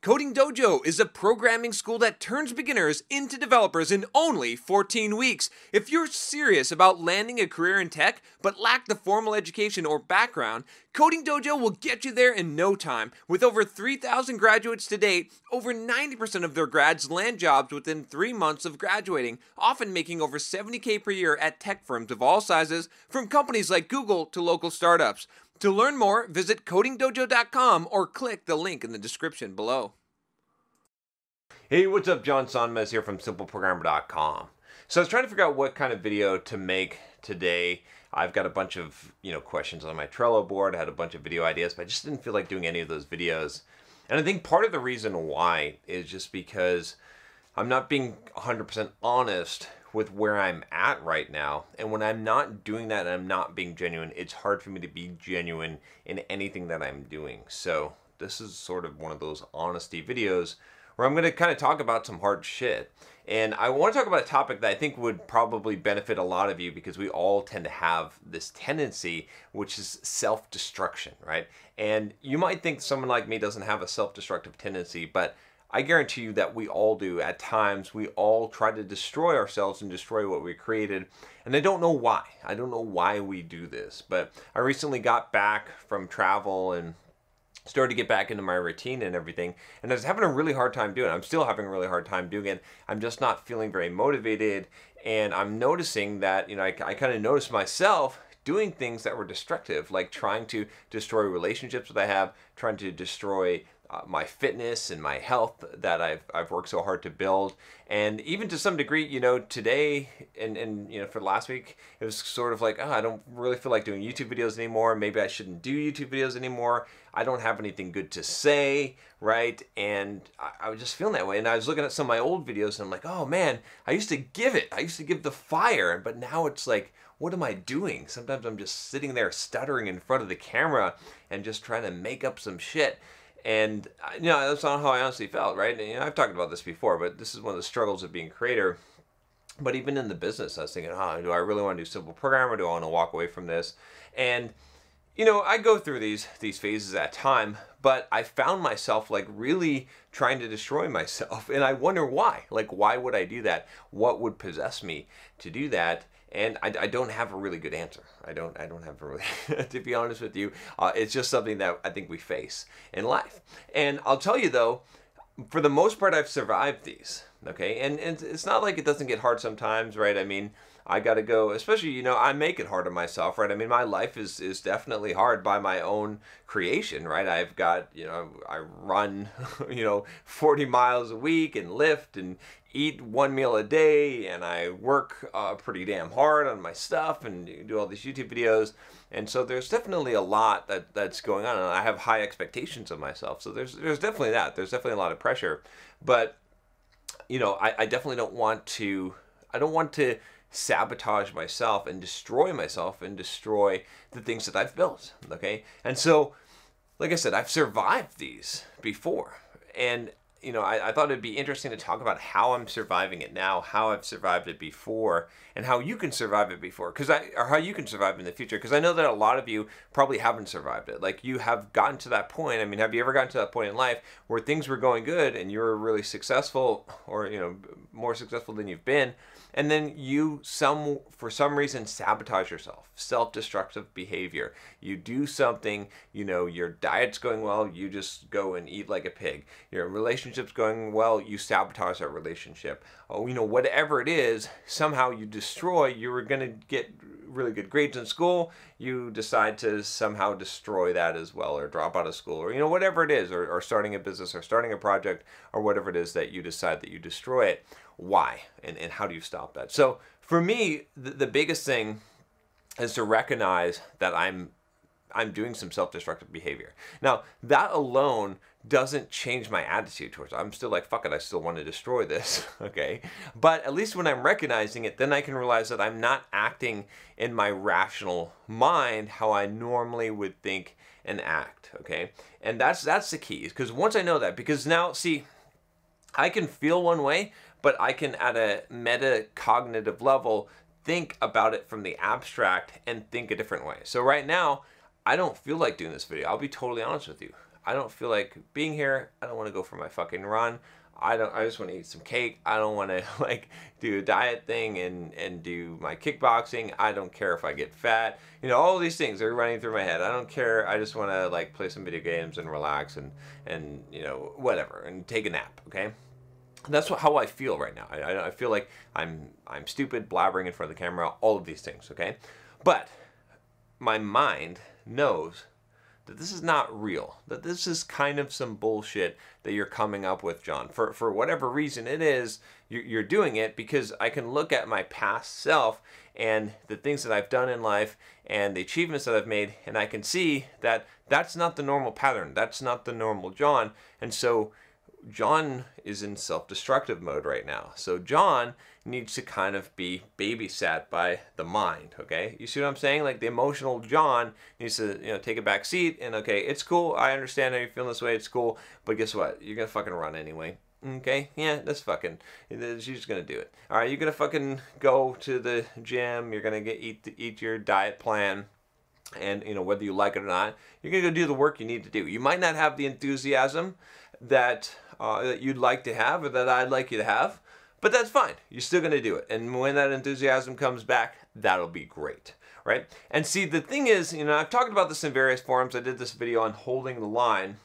Coding Dojo is a programming school that turns beginners into developers in only 14 weeks. If you're serious about landing a career in tech but lack the formal education or background, Coding Dojo will get you there in no time. With over 3,000 graduates to date, over 90% of their grads land jobs within 3 months of graduating, often making over $70K per year at tech firms of all sizes, from companies like Google to local startups. To learn more, visit codingdojo.com or click the link in the description below. Hey, what's up? John Sonmez here from simpleprogrammer.com. So I was trying to figure out what kind of video to make today. I've got a bunch of, questions on my Trello board. I had a bunch of video ideas, but I just didn't feel like doing any of those videos. And I think part of the reason why is just because I'm not being 100% honest with where I'm at right now. And when I'm not doing that and I'm not being genuine, it's hard for me to be genuine in anything that I'm doing. So this is sort of one of those honesty videos where I'm going to kind of talk about some hard shit. And I want to talk about a topic that I think would probably benefit a lot of you, because we all tend to have this tendency, which is self-destruction, right? And you might think someone like me doesn't have a self-destructive tendency, but I guarantee you that we all do. At times, we all try to destroy ourselves and destroy what we created. And I don't know why. I don't know why we do this. But I recently got back from travel and started to get back into my routine and everything. And I was having a really hard time doing it. I'm still having a really hard time doing it. I'm just not feeling very motivated. And I'm noticing that, I kind of noticed myself doing things that were destructive, like trying to destroy relationships that I have, trying to destroy my fitness and my health that I've worked so hard to build. And even to some degree, today and for last week, it was sort of like, I don't really feel like doing YouTube videos anymore. Maybe I shouldn't do YouTube videos anymore. I don't have anything good to say, right? And I was just feeling that way. And I was looking at some of my old videos and I'm like, oh man, I used to give it. I used to give the fire. But now it's like, what am I doing? Sometimes I'm just sitting there stuttering in front of the camera and just trying to make up some shit. And, that's not how I honestly felt, right? And, I've talked about this before, but this is one of the struggles of being a creator. But even in the business, I was thinking, do I really want to do simple programmer? Do I want to walk away from this? And, I go through these phases at a time, but I found myself like really trying to destroy myself. And I wonder why. Like, why would I do that? What would possess me to do that? And I don't have a really good answer. I don't have a really, to be honest with you, it's just something that I think we face in life. And I'll tell you though, for the most part, I've survived these, okay? And it's not like it doesn't get hard sometimes, right? I mean, I got to go, especially, I make it hard on myself, right? I mean, my life is definitely hard by my own creation, right? I've got, I run, 40 miles a week and lift and eat one meal a day, and I work pretty damn hard on my stuff and do all these YouTube videos. And so there's definitely a lot that's going on, and I have high expectations of myself. So there's definitely that. There's definitely a lot of pressure. But, I definitely don't want to, sabotage myself and destroy the things that I've built, okay? And so, like I said, I've survived these before. And I thought it'd be interesting to talk about how I'm surviving it now, how I've survived it before, and how you can survive it before, or how you can survive in the future. Because I know that a lot of you probably haven't survived it. Like, you have gotten to that point. I mean, have you ever gotten to that point in life where things were going good and you were really successful, or more successful than you've been, and then you for some reason sabotage yourself? Self-destructive behavior. You do something, your diet's going well, you just go and eat like a pig. Your relationship's going well, you sabotage that relationship. Whatever it is, somehow you destroy. You were going to get really good grades in school, you decide to somehow destroy that as well, or drop out of school, or whatever it is, or starting a business, or starting a project, or whatever it is that you decide that you destroy it. Why? And how do you stop that? So for me, the biggest thing is to recognize that I'm doing some self-destructive behavior. Now, that alone doesn't change my attitude towards it. I'm still like, fuck it, I still want to destroy this, okay? But at least when I'm recognizing it, then I can realize that I'm not acting in my rational mind how I normally would think and act, okay? And that's the key, because once I know that, because now, see, I can feel one way, but I can, at a metacognitive level, think about it from the abstract and think a different way. So right now, I don't feel like doing this video. I'll be totally honest with you. I don't feel like being here. I don't want to go for my fucking run. I just want to eat some cake. I don't want to like do a diet thing and do my kickboxing. I don't care if I get fat. You know, all these things are running through my head. I don't care. I just want to like play some video games and relax and you know, whatever, and take a nap, okay? That's how I feel right now. I feel like I'm stupid, blabbering in front of the camera, all of these things, okay? But my mind knows that this is not real, that this is kind of some bullshit that you're coming up with, John. For whatever reason it is, you're doing it because I can look at my past self and the things that I've done in life and the achievements that I've made, and I can see that that's not the normal pattern. That's not the normal John. And so John is in self-destructive mode right now. So John needs to kind of be babysat by the mind, okay? You see what I'm saying? Like the emotional John needs to, you know, take a back seat and, okay, it's cool. I understand how you're feeling this way. It's cool. But guess what? You're going to fucking run anyway. Okay? Yeah, that's fucking, you're just going to do it. All right, you're going to fucking go to the gym. You're going to eat your diet plan. And, you know, whether you like it or not, you're going to go do the work you need to do. You might not have the enthusiasm that you'd like to have or that I'd like you to have, but that's fine. You're still going to do it. And when that enthusiasm comes back, that'll be great, right? And see, the thing is, you know, I've talked about this in various forums. I did this video on holding the line.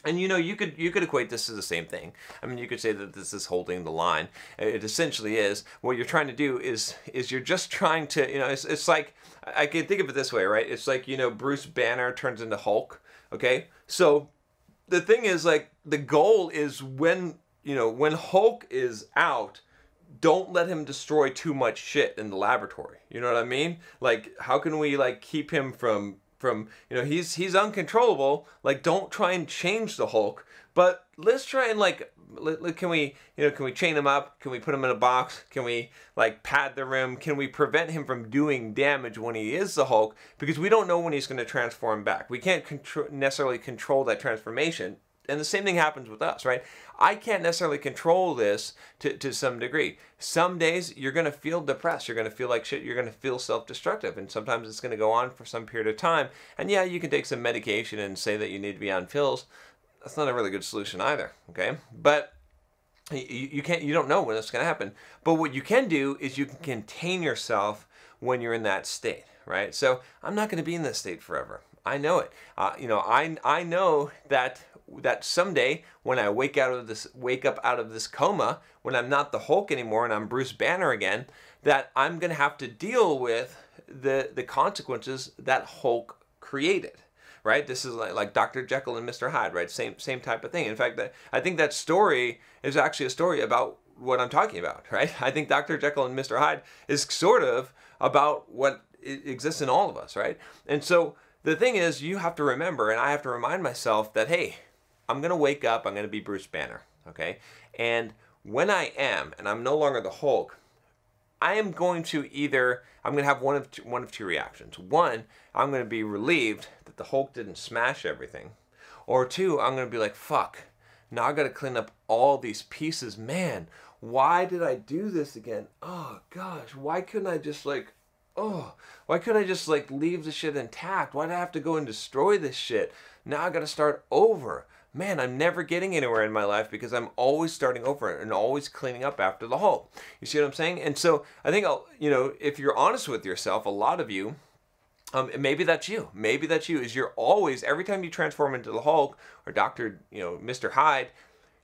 And you know, you could equate this to the same thing. I mean, you could say that this is holding the line. It essentially is. What you're trying to do is you're just trying to, you know, it's like, I can think of it this way, right? It's like, you know, Bruce Banner turns into Hulk, okay? So the thing is, like, the goal is when, you know, when Hulk is out, don't let him destroy too much shit in the laboratory. You know what I mean? Like, how can we, like, keep him from, you know, he's uncontrollable. Like, don't try and change the Hulk, but let's try and, like, can we chain him up? Can we put him in a box? Can we, like, pad the room? Can we prevent him from doing damage when he is the Hulk? Because we don't know when he's going to transform back. We can't necessarily control that transformation. And the same thing happens with us, right? I can't necessarily control this to some degree. Some days you're going to feel depressed. You're going to feel like shit. You're going to feel self-destructive. And sometimes it's going to go on for some period of time. And yeah, you can take some medication and say that you need to be on pills. That's not a really good solution either, okay? But you don't know when it's going to happen. But what you can do is you can contain yourself when you're in that state, right? So I'm not going to be in this state forever. I know it. You know, I know that someday when I wake up out of this coma, when I'm not the Hulk anymore and I'm Bruce Banner again, that I'm going to have to deal with the consequences that Hulk created. Right? This is like Dr. Jekyll and Mr. Hyde, right? Same type of thing. In fact, I think that story is actually a story about what I'm talking about, right? I think Dr. Jekyll and Mr. Hyde is sort of about what exists in all of us, right? And so the thing is, you have to remember, and I have to remind myself that, hey, I'm going to wake up, I'm going to be Bruce Banner, okay? And when I am, and I'm no longer the Hulk, I am going to I'm going to have one of two reactions. One, I'm going to be relieved that the Hulk didn't smash everything. Or two, I'm going to be like, fuck, now I got to clean up all these pieces. Man, why did I do this again? Oh, gosh, why couldn't I just leave the shit intact? Why did I have to go and destroy this shit? Now I got to start over. Man, I'm never getting anywhere in my life because I'm always starting over and always cleaning up after the Hulk. You see what I'm saying? And so I think, you know, if you're honest with yourself, a lot of you, maybe that's you. Maybe that's you. Is you're always, every time you transform into the Hulk or Dr. You know, Mr. Hyde,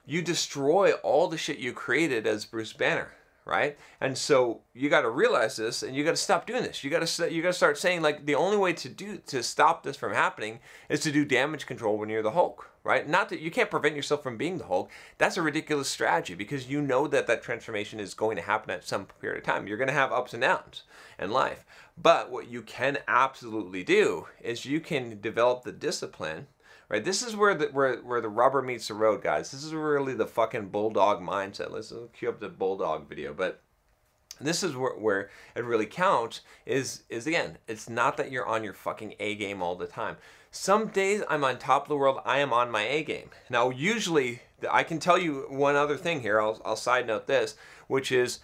you destroy all the shit you created as Bruce Banner. Right? And so you got to realize this, and you got to stop doing this. You got to start saying, like, the only way to stop this from happening is to do damage control when you're the Hulk, right? Not that you can't prevent yourself from being the Hulk. That's a ridiculous strategy because you know that transformation is going to happen at some period of time. You're going to have ups and downs in life. But what you can absolutely do is you can develop the discipline. Right, this is where the rubber meets the road, guys. This is really the fucking Bulldog Mindset. Let's cue up the Bulldog video. But this is where it really counts is again, it's not that you're on your fucking A game all the time. Some days I'm on top of the world. I am on my A game. Now, usually, I can tell you one other thing here. I'll side note this, which is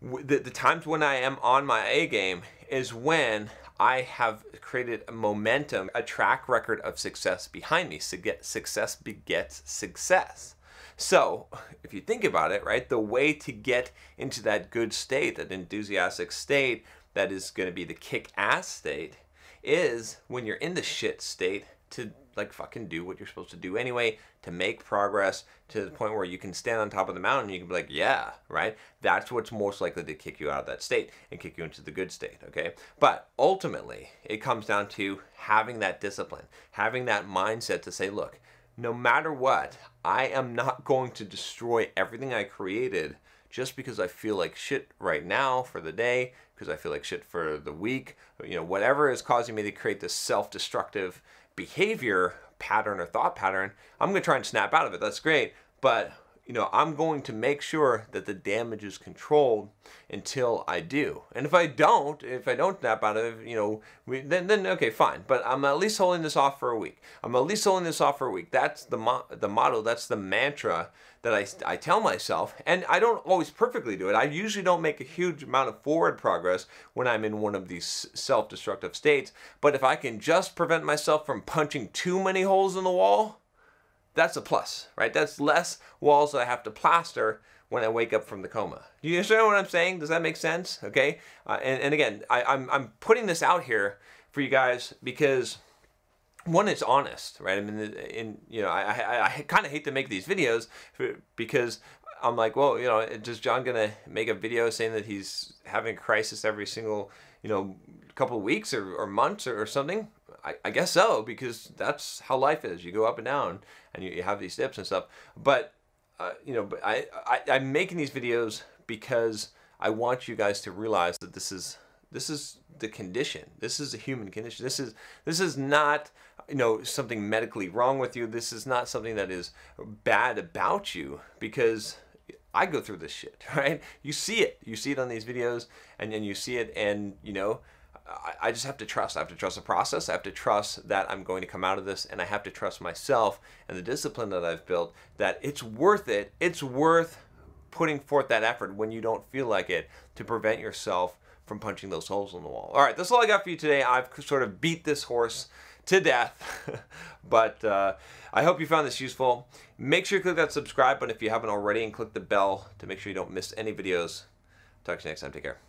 the times when I am on my A game is when I have created a momentum, a track record of success behind me. Success begets success. So if you think about it, right, the way to get into that good state, that enthusiastic state, that is going to be the kick-ass state, is when you're in the shit state to like fucking do what you're supposed to do anyway, to make progress to the point where you can stand on top of the mountain and you can be like, yeah, right? That's what's most likely to kick you out of that state and kick you into the good state, okay? But ultimately, it comes down to having that discipline, having that mindset to say, look, no matter what, I am not going to destroy everything I created just because I feel like shit right now for the day, because I feel like shit for the week, whatever is causing me to create this self-destructive behavior pattern or thought pattern. I'm going to try and snap out of it. That's great. But, I'm going to make sure that the damage is controlled until I do. And if I don't snap out of it, then okay, fine. But I'm at least holding this off for a week. That's the motto. That's the mantra that I tell myself. And I don't always perfectly do it. I usually don't make a huge amount of forward progress when I'm in one of these self-destructive states. But if I can just prevent myself from punching too many holes in the wall, that's a plus, right? That's less walls that I have to plaster when I wake up from the coma. Do you understand what I'm saying? Does that make sense? Okay. And again, I'm putting this out here for you guys because one, it's honest, right? I mean, I kind of hate to make these videos because I'm like, well, is John gonna make a video saying that he's having a crisis every single, couple of weeks or months or something? I guess so, because that's how life is. You go up and down, and you have these dips and stuff. But I'm making these videos because I want you guys to realize that this is the condition. This is a human condition. This is not something medically wrong with you. This is not something that is bad about you, because I go through this shit, right? You see it. You see it on these videos, and then you see it, and I just have to trust. I have to trust the process. I have to trust that I'm going to come out of this, and I have to trust myself and the discipline that I've built, that it's worth it. It's worth putting forth that effort when you don't feel like it, to prevent yourself from punching those holes in the wall. All right, that's all I got for you today. I've sort of beat this horse to death, but I hope you found this useful. Make sure you click that subscribe button if you haven't already, and click the bell to make sure you don't miss any videos. Talk to you next time. Take care.